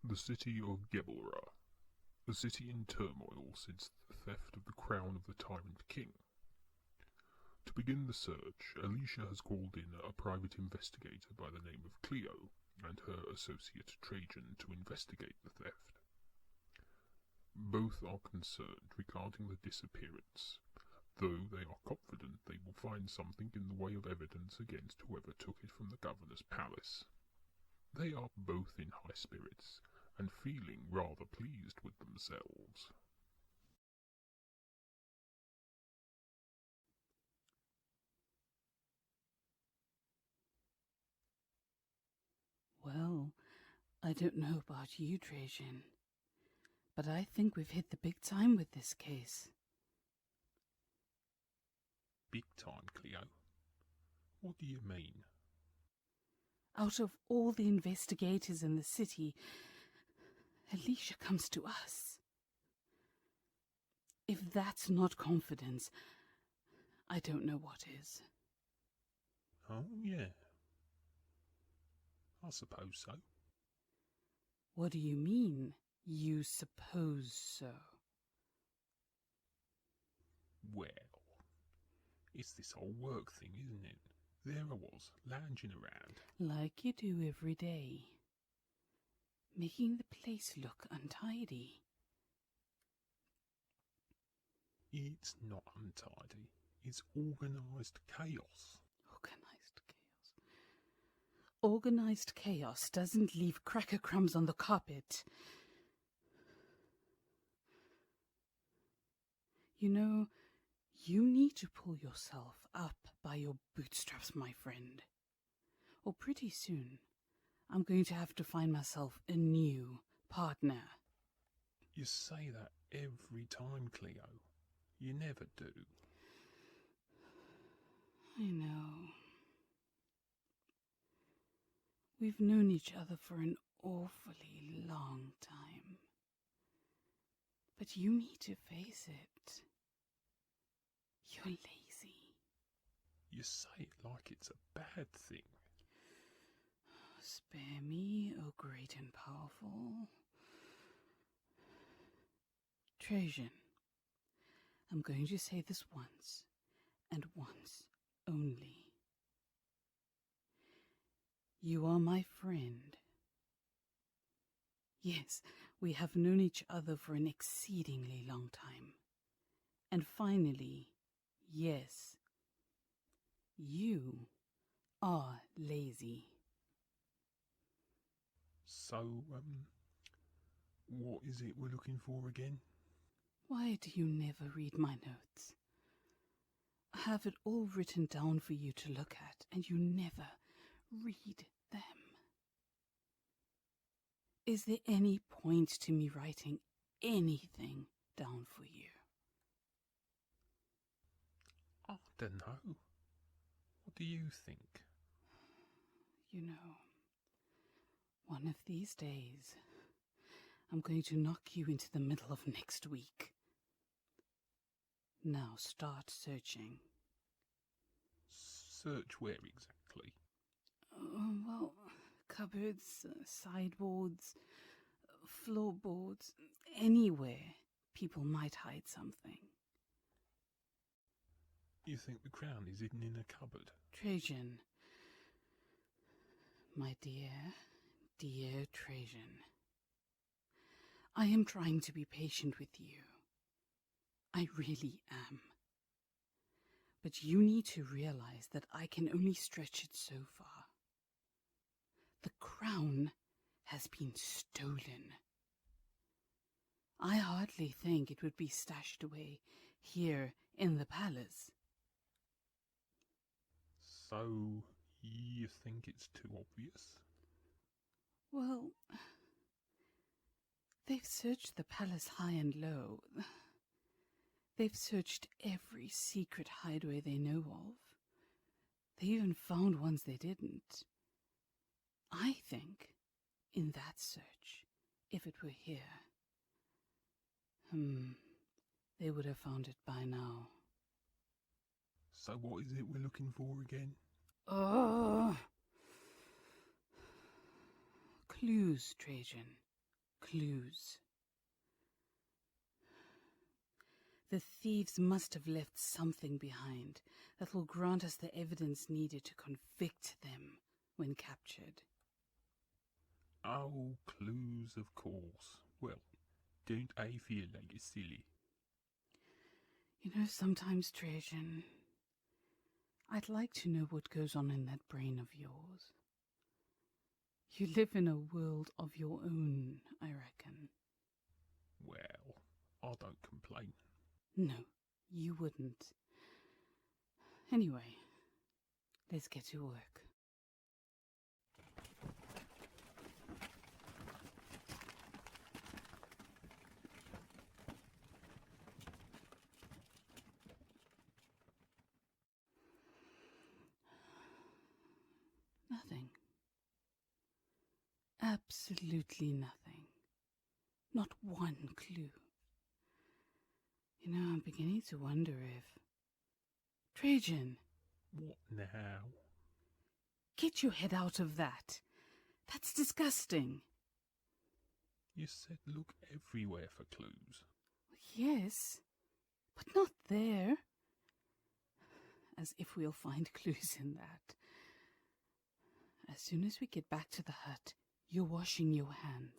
The city of Gebelra, a city in turmoil since the theft of the crown of the Tyrant King. To begin the search, Alicia has called in a private investigator by the name of Cleo and her associate Trajan to investigate the theft. Both are concerned regarding the disappearance, though they are confident they will find something in the way of evidence against whoever took it from the governor's palace. They are both in high spirits and feeling rather pleased with themselves. Well, I don't know about you, Trajan, but I think we've hit the big time with this case. Big time, Cleo? What do you mean? Out of all the investigators in the city, Alicia comes to us. If that's not confidence, I don't know what is. Oh, yeah. I suppose so. What do you mean, you suppose so? Well, it's this whole work thing, isn't it? There I was, lounging around. Like you do every day. Making the place look untidy. It's not untidy. It's organised chaos. Organized chaos. Organized chaos doesn't leave cracker crumbs on the carpet. You know, you need to pull yourself up by your bootstraps, my friend. Or pretty soon, I'm going to have to find myself a new partner. You say that every time, Cleo. You never do. I know. We've known each other for an awfully long time. But you need to face it. You're lazy. You say it like it's a bad thing. Spare me, O great and powerful. Trajan, I'm going to say this once, and once only. You are my friend. Yes, we have known each other for an exceedingly long time. And finally, yes, you are lazy. So, what is it we're looking for again? Why do you never read my notes? I have it all written down for you to look at, and you never read them. Is there any point to me writing anything down for you? I don't know. What do you think? You know, one of these days, I'm going to knock you into the middle of next week. Now start searching. Search where exactly? Well, cupboards, sideboards, floorboards, anywhere people might hide something. You think the crown is hidden in a cupboard? Trajan, my dear, dear Trajan, I am trying to be patient with you. I really am. But you need to realize that I can only stretch it so far. The crown has been stolen. I hardly think it would be stashed away here in the palace. So, you think it's too obvious? Well, they've searched the palace high and low. They've searched every secret hideaway they know of. They even found ones they didn't. I think, in that search, if it were here, they would have found it by now. So what is it we're looking for again? Clues, Trajan. clues. The thieves must have left something behind that will grant us the evidence needed to convict them when captured. Oh, clues, of course. Well, don't I feel like a silly? You know, sometimes, Trajan, I'd like to know what goes on in that brain of yours. You live in a world of your own, I reckon. Well, I don't complain. No, you wouldn't. Anyway, let's get to work. Nothing. Absolutely nothing. Not one clue. You know, I'm beginning to wonder if... Trajan! What now? Get your head out of that. That's disgusting. You said look everywhere for clues. Yes, but not there. As if we'll find clues in that. As soon as we get back to the hut, you're washing your hands.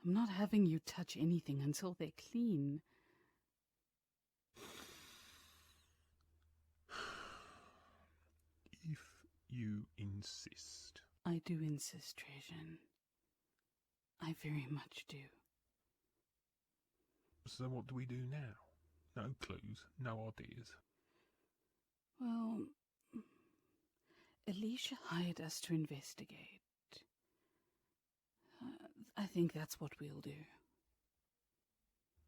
I'm not having you touch anything until they're clean. If you insist. I do insist, Trajan. I very much do. So what do we do now? No clues, no ideas. Well, Alicia hired us to investigate. I think that's what we'll do.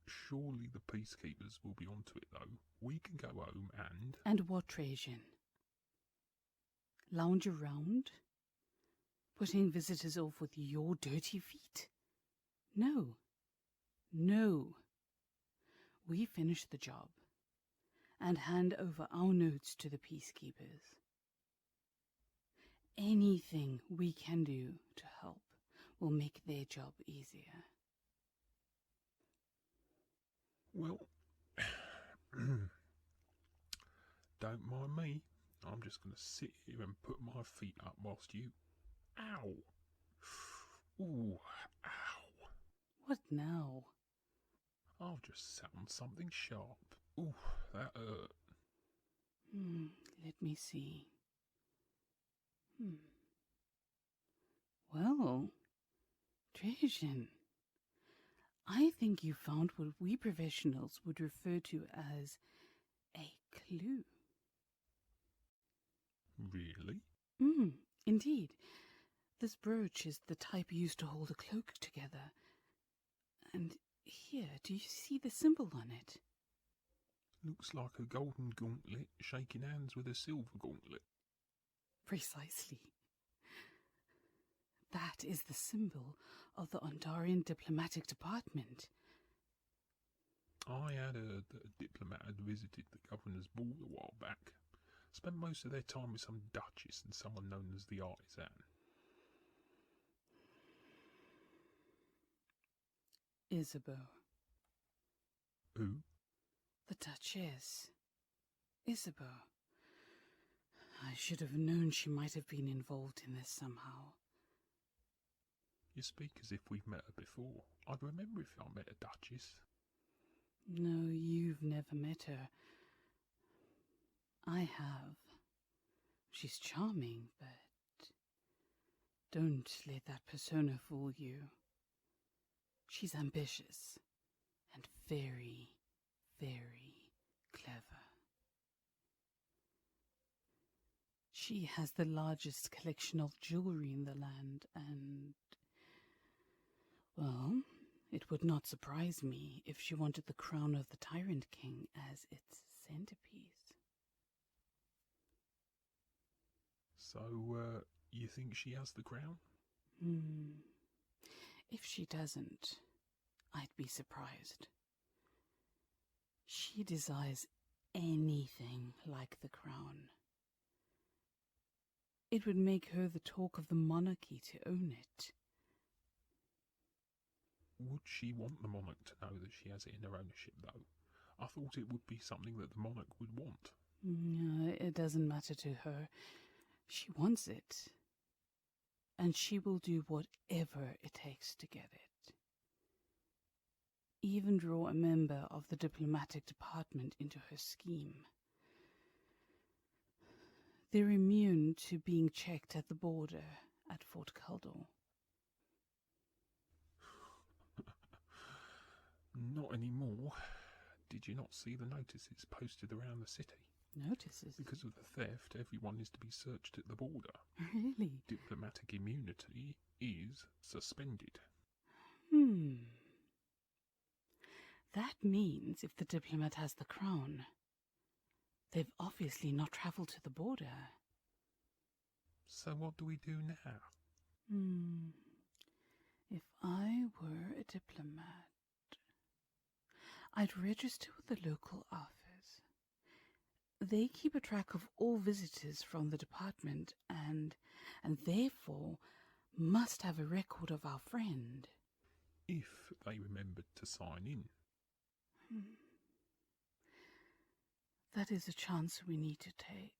Surely the peacekeepers will be onto it, though. We can go home and... And what, Trajan? Lounge around? Putting visitors off with your dirty feet? No. No. We finish the job and hand over our notes to the peacekeepers. Anything we can do to help will make their job easier. Well, don't mind me. I'm just going to sit here and put my feet up whilst you... Ow! Ooh, ow! What now? I've just sat on something sharp. Ooh, that hurt. Let me see. Well, Trajan, I think you found what we professionals would refer to as a clue. Really? Indeed. This brooch is the type used to hold a cloak together. And here, do you see the symbol on it? Looks like a golden gauntlet shaking hands with a silver gauntlet. Precisely. That is the symbol of the Ondarian diplomatic department. I had heard that a diplomat had visited the governor's ball a while back. Spent most of their time with some duchess and someone known as the artisan. Isabeau. Who? The Duchess. Isabeau. I should have known she might have been involved in this somehow. You speak as if we've met her before. I'd remember if I met a duchess. No, you've never met her. I have. She's charming, but don't let that persona fool you. She's ambitious and very, very clever. She has the largest collection of jewelry in the land and, well, it would not surprise me if she wanted the crown of the Tyrant King as its centerpiece. So, you think she has the crown? If she doesn't, I'd be surprised. She desires anything like the crown. It would make her the talk of the monarchy to own it. Would she want the monarch to know that she has it in her ownership, though? I thought it would be something that the monarch would want. No, it doesn't matter to her. She wants it. And she will do whatever it takes to get it. Even draw a member of the diplomatic department into her scheme. They're immune to being checked at the border at Fort Caldor. Not anymore. Did you not see the notices posted around the city? Notices? Because of the theft, everyone is to be searched at the border. Really? Diplomatic immunity is suspended. That means if the diplomat has the crown, they've obviously not travelled to the border. So what do we do now? If I were a diplomat, I'd register with the local office. They keep a track of all visitors from the department and therefore must have a record of our friend. If they remembered to sign in. That is a chance we need to take.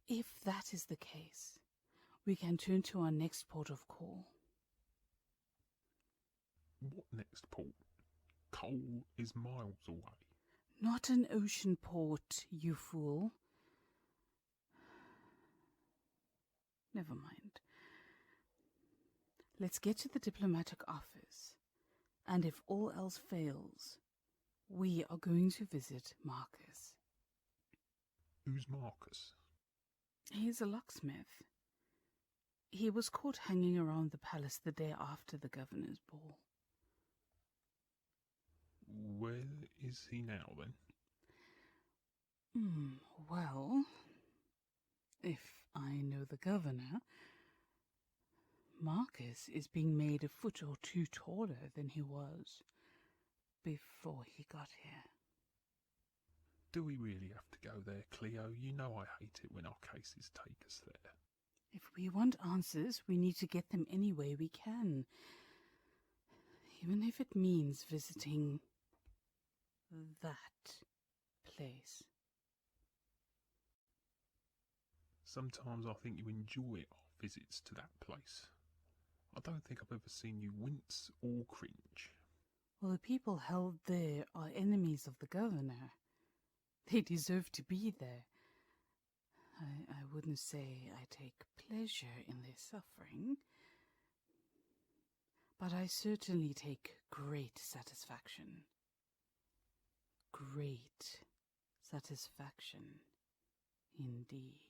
If that is the case, we can turn to our next port of call. What next port? Coal is miles away. Not an ocean port, you fool. Never mind. Let's get to the diplomatic office, and if all else fails, we are going to visit Marcus. Who's Marcus? He's a locksmith. He was caught hanging around the palace the day after the governor's ball. Where is he now, then? Well, if I know the governor, Marcus is being made a foot or two taller than he was before he got here. Do we really have to go there, Cleo? You know I hate it when our cases take us there. If we want answers, we need to get them any way we can. Even if it means visiting that place. Sometimes I think you enjoy our visits to that place. I don't think I've ever seen you wince or cringe. Well, the people held there are enemies of the governor. They deserve to be there. I wouldn't say I take pleasure in their suffering, but I certainly take great satisfaction. Great satisfaction indeed.